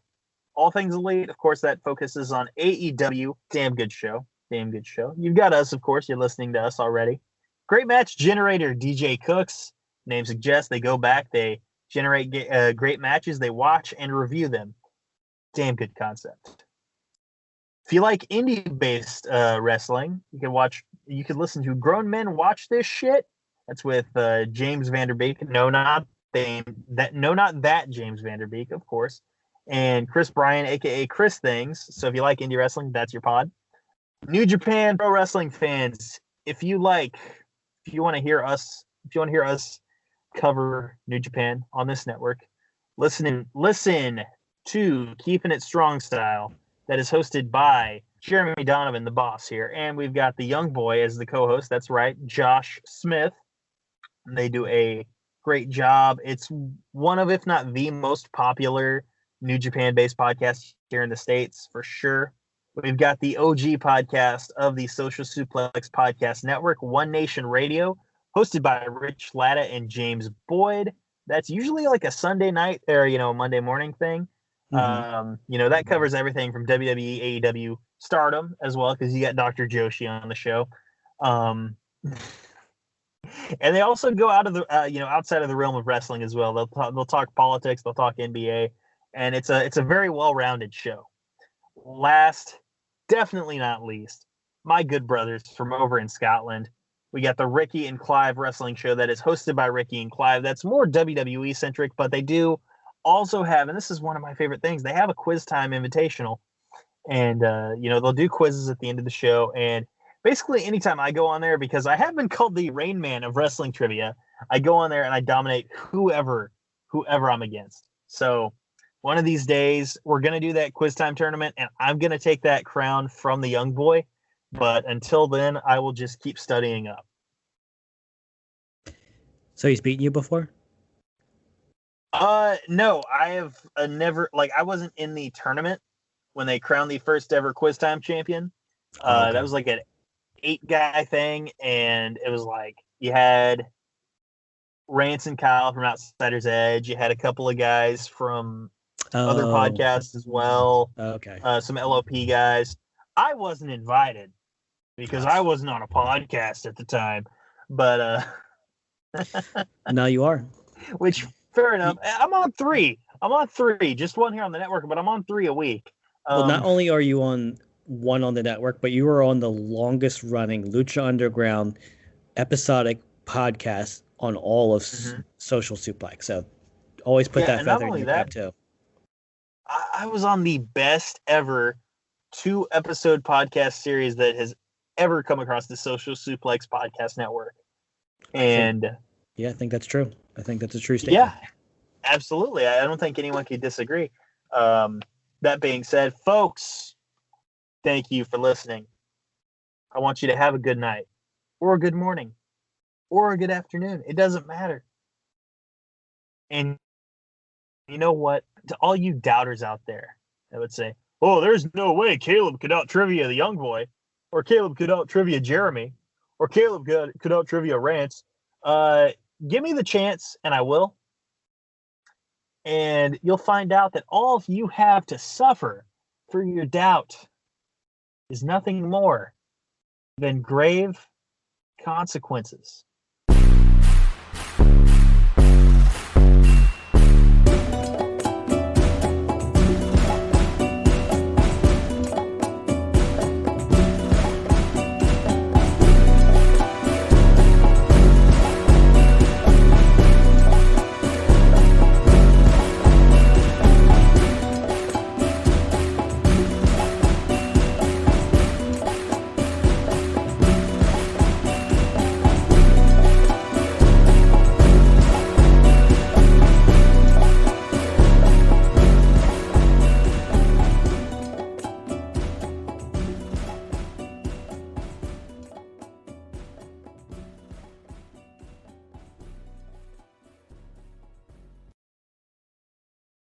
All Things Elite, of course, that focuses on AEW. Damn good show. Damn good show. You've got us, of course. You're listening to us already. Great Match Generator, DJ Cooks. Name suggests they go back, they generate great matches, they watch and review them. Damn good concept. If you like indie-based wrestling, you could listen to Grown Men Watch This Shit. That's with James Vanderbeek. No, not that James Vanderbeek, of course. And Chris Bryan, aka Chris Things. So if you like indie wrestling, that's your pod. New Japan Pro Wrestling fans, if you want to hear us cover New Japan on this network, listen to Keeping It Strong Style, that is hosted by Jeremy Donovan, the boss here. And we've got the young boy as the co-host. That's right, Josh Smith. And they do a great job. It's one of, if not the most popular New Japan-based podcast here in the States, for sure. We've got the OG podcast of the Social Suplex Podcast Network, One Nation Radio, hosted by Rich Latta and James Boyd. That's usually like a Sunday night or, Monday morning thing. Mm-hmm. That covers everything from WWE, AEW, Stardom as well, because you got Dr. Joshi on the show. And they also go out of the, outside of the realm of wrestling as well. They'll talk politics, they'll talk NBA, and it's a very well-rounded show. Last, definitely not least, my good brothers from over in Scotland. We got the Ricky and Clive wrestling show that is hosted by Ricky and Clive. That's more WWE centric, but they do also have, and this is one of my favorite things, they have a quiz time invitational. And, they'll do quizzes at the end of the show. And basically anytime I go on there, because I have been called the Rain Man of wrestling trivia, I go on there and I dominate whoever I'm against. So one of these days, we're going to do that quiz time tournament, and I'm going to take that crown from the young boy. But until then, I will just keep studying up. So he's beaten you before? No, I have never, I wasn't in the tournament when they crowned the first ever quiz time champion. Okay. That was like an 8-guy thing, and it was like you had Rance and Kyle from Outsider's Edge. You had a couple of guys from other podcasts as well. Okay. Some LOP guys. I wasn't invited because I wasn't on a podcast at the time, but now you are. Which, fair enough. I'm on three. Just one here on the network, but I'm on 3 a week. Well, not only are you on one on the network, but you are on the longest running Lucha Underground episodic podcast on all of Social Suplex. So always put that feather in your cap too. I was on the best ever 2-episode podcast series that has ever come across the Social Suplex Podcast Network. And I think that's true. I think that's a true statement. Yeah, absolutely. I don't think anyone could disagree. That being said, folks, thank you for listening. I want you to have a good night, or a good morning, or a good afternoon. It doesn't matter. And you know what? To all you doubters out there that would say, oh, there's no way Caleb could out-trivia the young boy, or Caleb could out-trivia Jeremy, or Caleb could out-trivia Rance, give me the chance, and I will. And you'll find out that all you have to suffer for your doubt is nothing more than grave consequences.